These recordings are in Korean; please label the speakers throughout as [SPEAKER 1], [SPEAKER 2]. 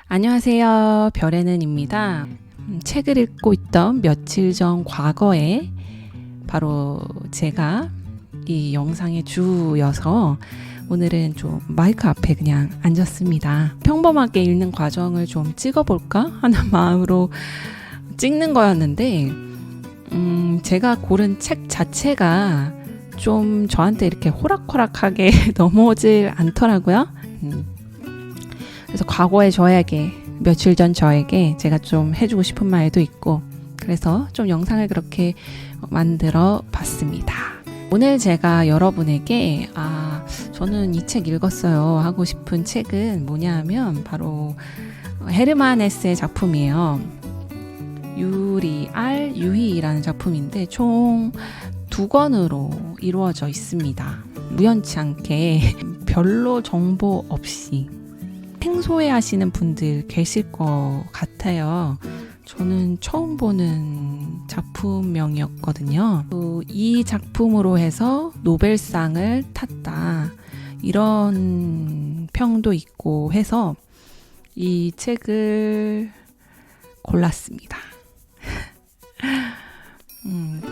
[SPEAKER 1] 안녕하세요. 별에는입니다. 책을 읽고 있던 며칠 전 과거에 바로 제가 이 영상의 주여서 오늘은 좀 마이크 앞에 그냥 앉았습니다. 평범하게 읽는 과정을 좀 찍어볼까 하는 마음으로 찍는 거였는데 제가 고른 책 자체가 좀 저한테 이렇게 호락호락하게 넘어오질 않더라고요. 그래서 과거의 저에게, 며칠 전 저에게 제가 좀 해주고 싶은 말도 있고, 그래서 좀 영상을 그렇게 만들어 봤습니다. 오늘 제가 여러분에게 저는 이 책 읽었어요 하고 싶은 책은 뭐냐 하면 바로 헤르만 헤세의 작품이에요. 유희라는 작품인데 총 2권으로 이루어져 있습니다. 우연치 않게 별로 정보 없이 생소해 하시는 분들 계실 것 같아요. 저는 처음 보는 작품명이었거든요. 이 작품으로 해서 노벨상을 탔다, 이런 평도 있고 해서 이 책을 골랐습니다.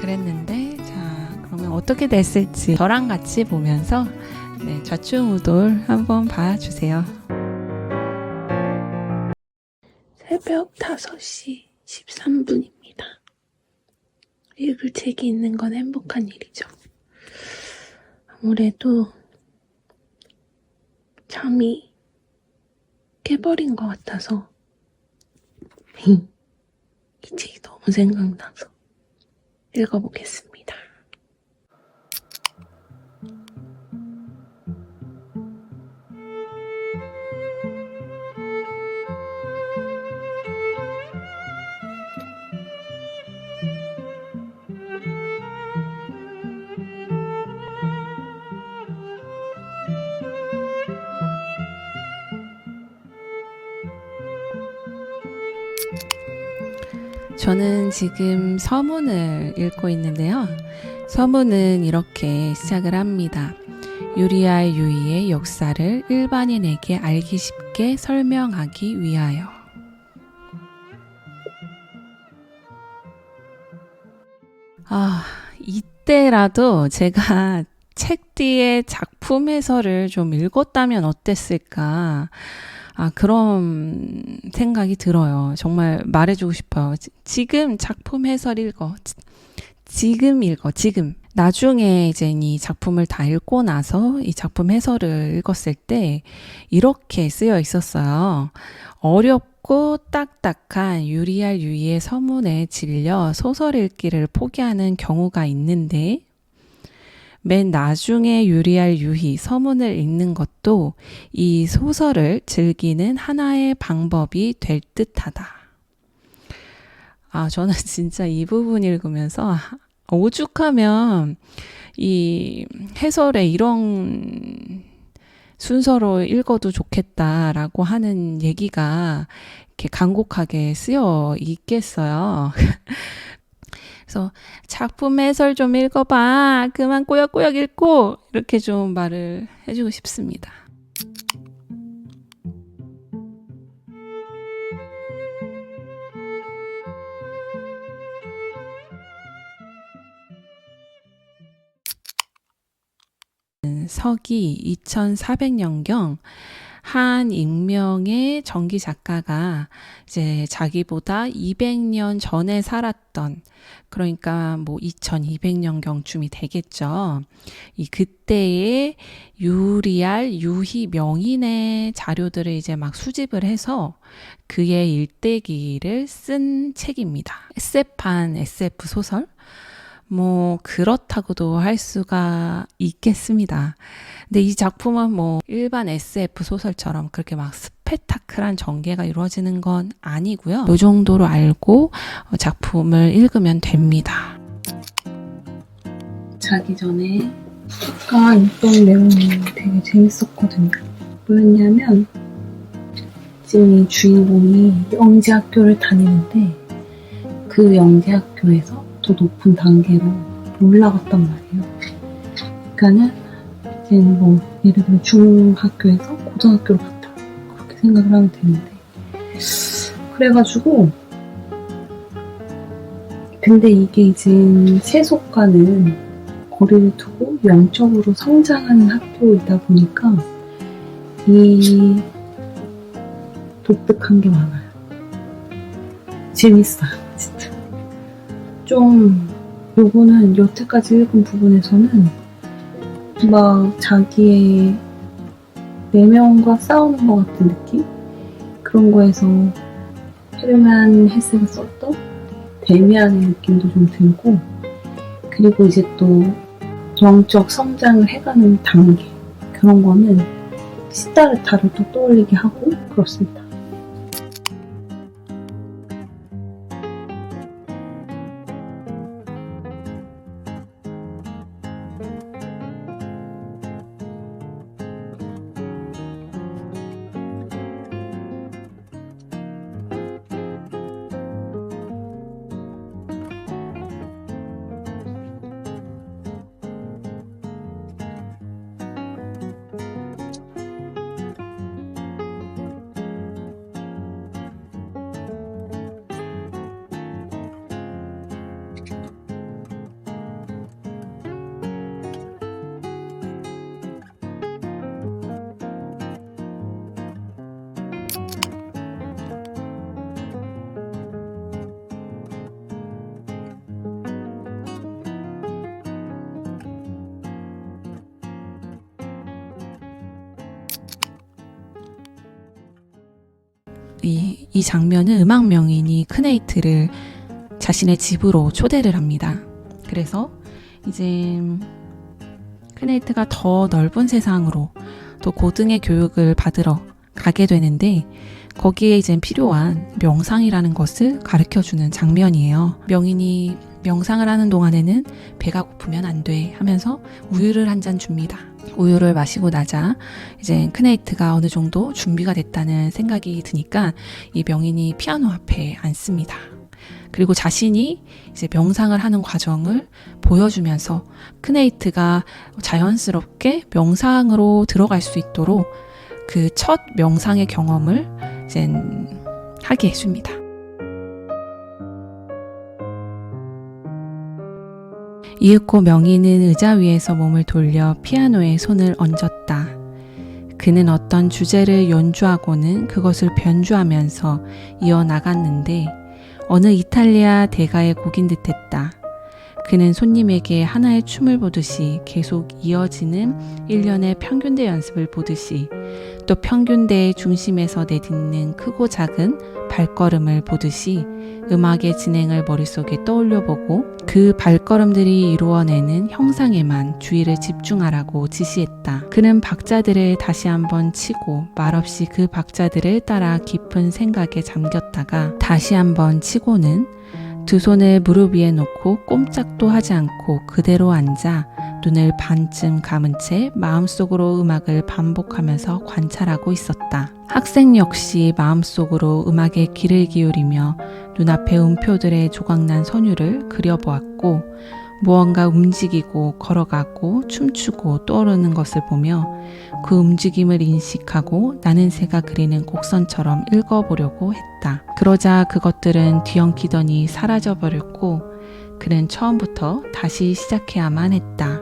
[SPEAKER 1] 그랬는데, 자, 그러면 어떻게 됐을지 저랑 같이 보면서 좌충우돌 한번 봐주세요. 새벽 5시 13분입니다. 읽을 책이 있는 건 행복한 일이죠. 아무래도 잠이 깨버린 것 같아서 이 책이 너무 생각나서 읽어보겠습니다. 저는 지금 서문을 읽고 있는데요. 서문은 이렇게 시작을 합니다. 유리알 유희의 역사를 일반인에게 알기 쉽게 설명하기 위하여. 이때라도 제가 책 뒤에 작품 해설을 좀 읽었다면 어땠을까? 그런 생각이 들어요. 정말 말해주고 싶어요. 지금 작품 해설 읽어. 지금 읽어. 지금. 나중에 이제 이 작품을 다 읽고 나서 이 작품 해설을 읽었을 때 이렇게 쓰여 있었어요. 어렵고 딱딱한 유리알 유희의 서문에 질려 소설 읽기를 포기하는 경우가 있는데, 맨 나중에 유리알 유희 서문을 읽는 것도 이 소설을 즐기는 하나의 방법이 될 듯하다. 저는 진짜 이 부분 읽으면서 오죽하면 이 해설에 이런 순서로 읽어도 좋겠다라고 하는 얘기가 이렇게 간곡하게 쓰여 있겠어요. 그래서 작품 해설 좀 읽어봐, 그만 꾸역꾸역 읽고, 이렇게 좀 말을 해주고 싶습니다. 서기 2400년경 한 익명의 전기 작가가 이제 자기보다 200년 전에 살았던, 그러니까 뭐 2200년경쯤이 되겠죠. 이 그때의 유리알 유희 명인의 자료들을 이제 막 수집을 해서 그의 일대기를 쓴 책입니다. 에세판 SF 소설? 뭐 그렇다고도 할 수가 있겠습니다. 근데 이 작품은 뭐 일반 SF 소설처럼 그렇게 막 스펙타클한 전개가 이루어지는 건 아니고요. 이 정도로 알고 작품을 읽으면 됩니다. 자기 전에 아까 읽던 내용이 되게 재밌었거든요. 뭐였냐면, 지금 이 주인공이 영재학교를 다니는데 그 영재학교에서 더 높은 단계로 올라갔단 말이에요. 그러니까는 이제 뭐 예를 들면 중학교에서 고등학교로 갔다, 그렇게 생각을 하면 되는데,
[SPEAKER 2] 그래가지고 근데 이게 이제 세속과는 거리를 두고 영적으로 성장하는 학교이다 보니까 이 독특한 게 많아요. 재밌어요, 진짜. 좀 요거는 여태까지 읽은 부분에서는 막 자기의 내면과 싸우는 것 같은 느낌? 그런 거에서 헤르만 헤세가 썼던 데미안의 느낌도 좀 들고, 그리고 이제 또 영적 성장을 해가는 단계, 그런 거는 시다르타를 또 떠올리게 하고 그렇습니다.
[SPEAKER 1] 이 장면은 음악 명인이 크네이트를 자신의 집으로 초대를 합니다. 그래서 이제 크네이트가 더 넓은 세상으로 또 고등의 교육을 받으러 가게 되는데, 거기에 이제 필요한 명상이라는 것을 가르쳐주는 장면이에요. 명인이 명상을 하는 동안에는 배가 고프면 안 돼 하면서 우유를 한 잔 줍니다. 우유를 마시고 나자 이제 크네이트가 어느 정도 준비가 됐다는 생각이 드니까 이 명인이 피아노 앞에 앉습니다. 그리고 자신이 이제 명상을 하는 과정을 보여주면서 크네이트가 자연스럽게 명상으로 들어갈 수 있도록 그 첫 명상의 경험을 이제 하게 해줍니다. 이윽고 명인은 의자 위에서 몸을 돌려 피아노에 손을 얹었다. 그는 어떤 주제를 연주하고는 그것을 변주하면서 이어나갔는데 어느 이탈리아 대가의 곡인 듯했다. 그는 손님에게 하나의 춤을 보듯이 계속 이어지는 일련의 평균대 연습을 보듯이 또 평균대의 중심에서 내딛는 크고 작은 발걸음을 보듯이 음악의 진행을 머릿속에 떠올려보고 그 발걸음들이 이루어내는 형상에만 주의를 집중하라고 지시했다. 그는 박자들을 다시 한번 치고 말없이 그 박자들을 따라 깊은 생각에 잠겼다가 다시 한번 치고는 두 손을 무릎 위에 놓고 꼼짝도 하지 않고 그대로 앉아 눈을 반쯤 감은 채 마음속으로 음악을 반복하면서 관찰하고 있었다. 학생 역시 마음속으로 음악에 귀를 기울이며 눈앞의 음표들의 조각난 선율을 그려보았고 무언가 움직이고 걸어가고 춤추고 떠오르는 것을 보며 그 움직임을 인식하고 나는 새가 그리는 곡선처럼 읽어보려고 했다. 그러자 그것들은 뒤엉키더니 사라져버렸고 그는 처음부터 다시 시작해야만 했다.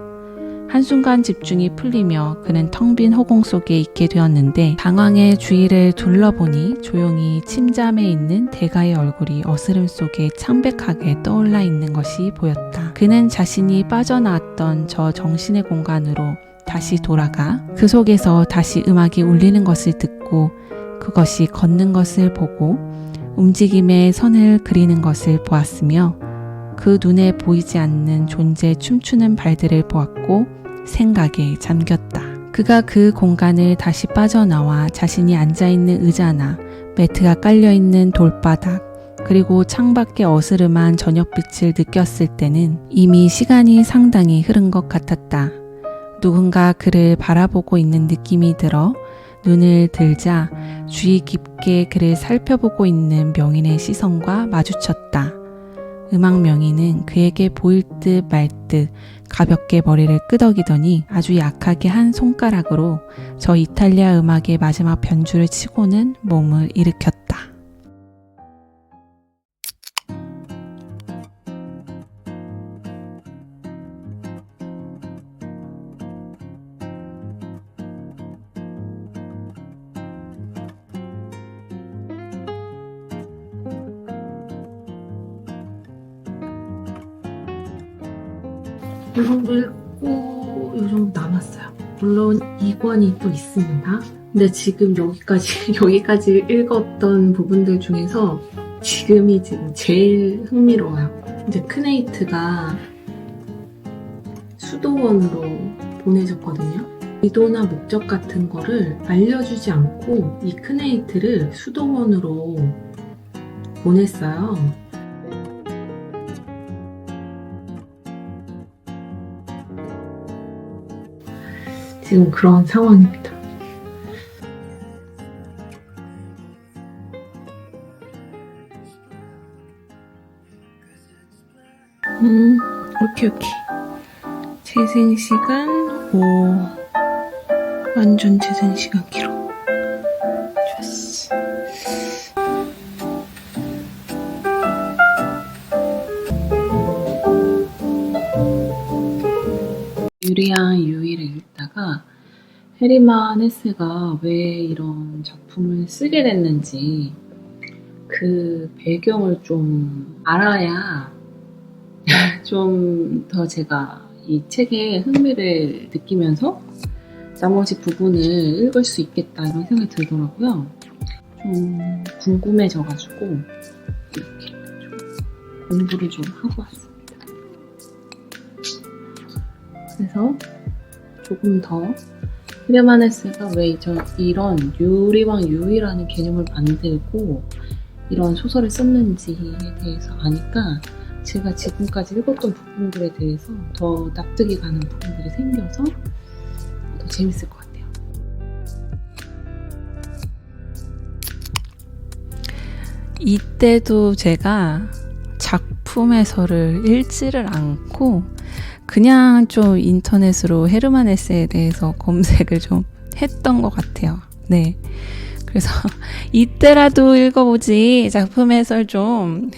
[SPEAKER 1] 한순간 집중이 풀리며 그는 텅 빈 허공 속에 있게 되었는데 당황해 주위를 둘러보니 조용히 침잠해 있는 대가의 얼굴이 어스름 속에 창백하게 떠올라 있는 것이 보였다. 그는 자신이 빠져나왔던 저 정신의 공간으로 다시 돌아가 그 속에서 다시 음악이 울리는 것을 듣고 그것이 걷는 것을 보고 움직임의 선을 그리는 것을 보았으며 그 눈에 보이지 않는 존재의 춤추는 발들을 보았고 생각에 잠겼다. 그가 그 공간을 다시 빠져나와 자신이 앉아있는 의자나 매트가 깔려있는 돌바닥 그리고 창밖의 어스름한 저녁빛을 느꼈을 때는 이미 시간이 상당히 흐른 것 같았다. 누군가 그를 바라보고 있는 느낌이 들어 눈을 들자 주의 깊게 그를 살펴보고 있는 명인의 시선과 마주쳤다. 음악 명인은 그에게 보일 듯 말 듯 가볍게 머리를 끄덕이더니 아주 약하게 한 손가락으로 저 이탈리아 음악의 마지막 변주를 치고는 몸을 일으켰다.
[SPEAKER 2] 이 정도 읽고 이 정도 남았어요. 물론 2권이 또 있습니다. 근데 지금 여기까지 읽었던 부분들 중에서 지금 제일 흥미로워요. 이제 크네이트가 수도원으로 보내졌거든요. 의도나 목적 같은 거를 알려주지 않고 이 크네이트를 수도원으로 보냈어요. 지금 그런 상황입니다. 오케이. 재생시간 5. 완전 재생시간 기록. 좋았어. 유리한 유이를 읽다가 헤르만 헤세가 왜 이런 작품을 쓰게 됐는지 그 배경을 좀 알아야 좀 더 제가 이 책에 흥미를 느끼면서 나머지 부분을 읽을 수 있겠다 이런 생각이 들더라고요. 좀 궁금해져가지고 이렇게 좀 공부를 좀 하고 왔습니다. 그래서 조금 더 헤르만 헤세가 왜 이런 유리왕 유이라는 개념을 만들고 이런 소설을 썼는지에 대해서 아니까 제가 지금까지 읽었던 부분들에 대해서 더 납득이 가는 부분들이 생겨서 더 재밌을 것 같아요.
[SPEAKER 1] 이때도 제가 작품 해설을 읽지를 않고 그냥 좀 인터넷으로 헤르만 헤세에 대해서 검색을 좀 했던 것 같아요. 네. 그래서 이때라도 읽어보지 작품 해설 좀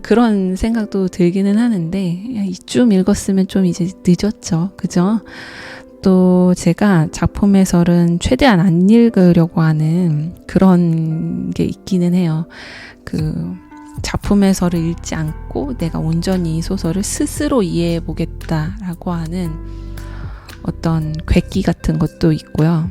[SPEAKER 1] 그런 생각도 들기는 하는데 이쯤 읽었으면 좀 이제 늦었죠. 그죠? 또 제가 작품 해설은 최대한 안 읽으려고 하는 그런 게 있기는 해요. 그 작품 해설을 읽지 않고 내가 온전히 이 소설을 스스로 이해해 보겠다라고 하는 어떤 궤기 같은 것도 있고요.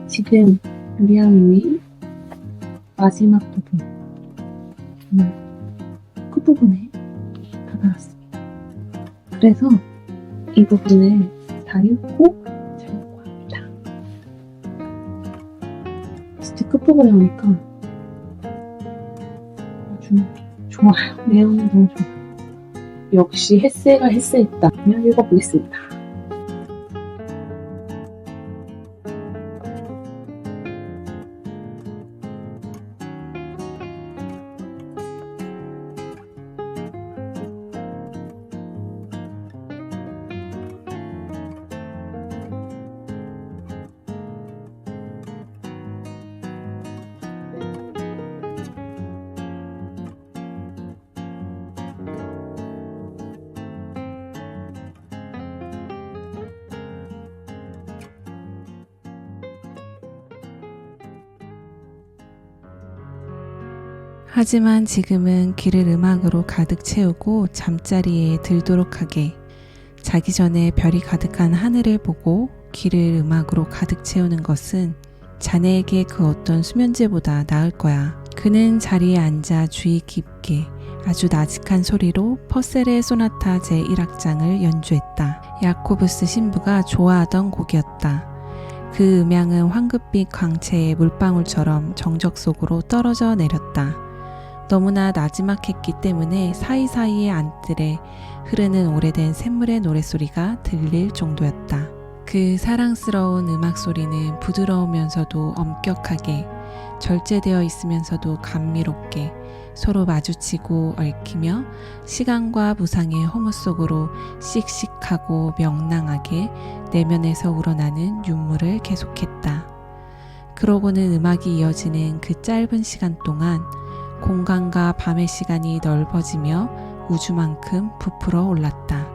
[SPEAKER 2] 지금 유리한 유이 마지막 부분 정말 끝부분에 다다랐습니다. 그래서 이 부분을 다 읽고 자려고 합니다. 진짜 끝부분에 오니까 아주 좋아요. 내용이 너무 좋아요. 역시 헤세가 헤세했다. 그냥 읽어보겠습니다.
[SPEAKER 1] 하지만 지금은 귀를 음악으로 가득 채우고 잠자리에 들도록 하게. 자기 전에 별이 가득한 하늘을 보고 귀를 음악으로 가득 채우는 것은 자네에게 그 어떤 수면제보다 나을 거야. 그는 자리에 앉아 주의 깊게 아주 나직한 소리로 퍼셀의 소나타 제1악장을 연주했다. 야코브스 신부가 좋아하던 곡이었다. 그 음향은 황급빛 광채의 물방울처럼 정적 속으로 떨어져 내렸다. 너무나 나지막했기 때문에 사이사이의 안뜰에 흐르는 오래된 샘물의 노랫소리가 들릴 정도였다. 그 사랑스러운 음악 소리는 부드러우면서도 엄격하게, 절제되어 있으면서도 감미롭게 서로 마주치고 얽히며 시간과 무상의 허무 속으로 씩씩하고 명랑하게 내면에서 우러나는 윤물을 계속했다. 그러고는 음악이 이어지는 그 짧은 시간 동안 공간과 밤의 시간이 넓어지며 우주만큼 부풀어 올랐다.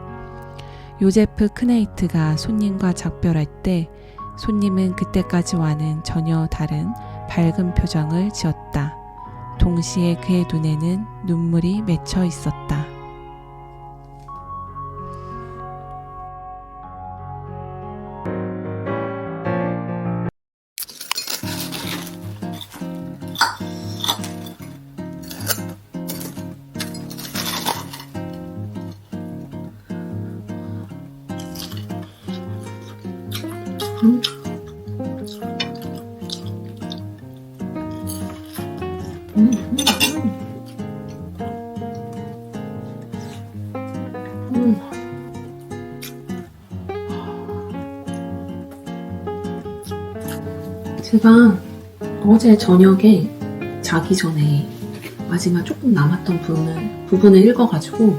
[SPEAKER 1] 요제프 크네이트가 손님과 작별할 때 손님은 그때까지와는 전혀 다른 밝은 표정을 지었다. 동시에 그의 눈에는 눈물이 맺혀 있었다.
[SPEAKER 2] 제가 어제 저녁에 자기 전에 마지막 조금 남았던 부분을 읽어가지고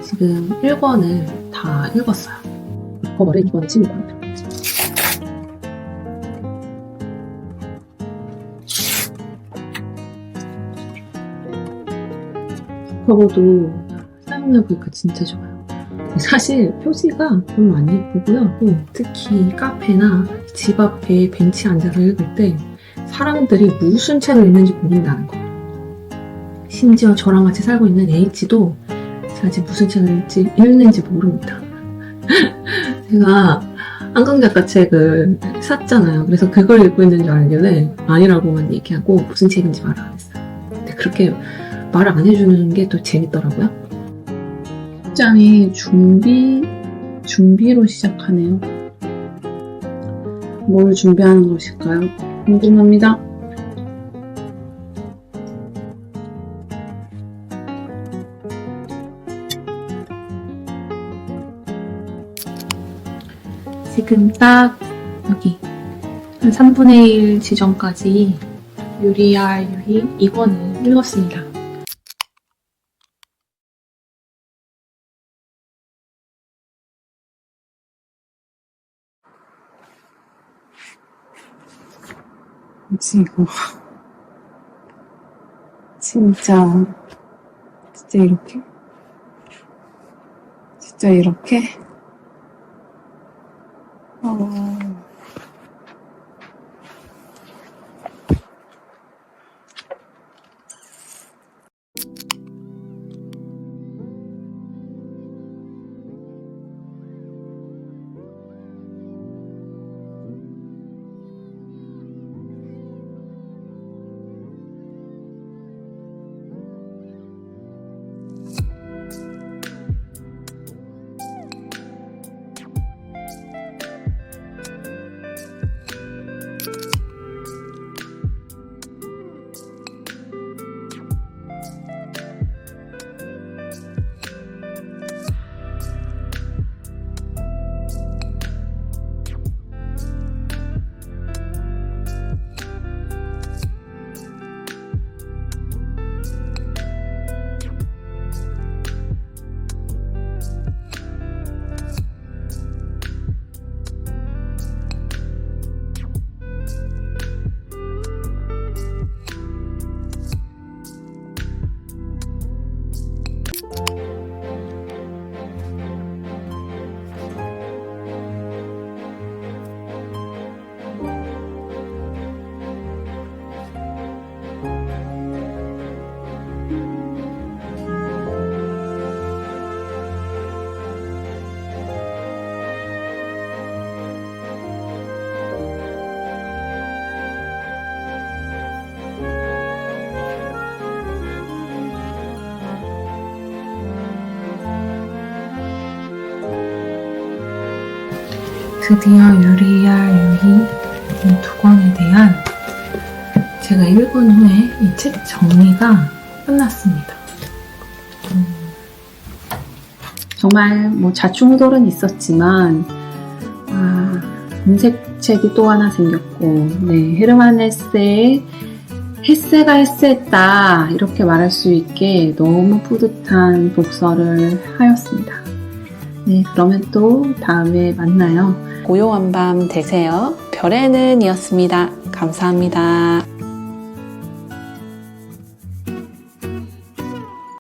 [SPEAKER 2] 지금 1권을 다 읽었어요. 그거를 이번에 찍을 거예요. 그거도 사용해보니까 진짜 좋아요. 사실 표지가 별로 안 예쁘고요. 또 특히 카페나 집 앞에 벤치에 앉아서 읽을 때 사람들이 무슨 책을 읽는지 모른다는 거. 심지어 저랑 같이 살고 있는 H도 제가 지금 무슨 책을 읽는지 모릅니다. 제가 한강작가 책을 샀잖아요. 그래서 그걸 읽고 있는 줄 알길래 아니라고만 얘기하고 무슨 책인지 말을 안 했어요. 근데 그렇게 말을 안 해주는 게 또 재밌더라고요. 장이 준비로 시작하네요. 뭘 준비하는 것일까요? 궁금합니다. 지금 딱 여기 한 3분의 1 지점까지 유리알 유희 2권을 읽었습니다. 이거 진짜 이렇게 드디어 유리알 유희 이 두 권에 대한 제가 읽은 후에 이 책 정리가 끝났습니다. 정말 뭐 자충돌은 있었지만 검색책이 또 하나 생겼고 네, 헤르만 헤세의 헤세가 헤세했다 이렇게 말할 수 있게 너무 뿌듯한 독서를 하였습니다. 네, 그러면 또 다음에 만나요. 고요한 밤 되세요. 별의 는이었습니다. 감사합니다.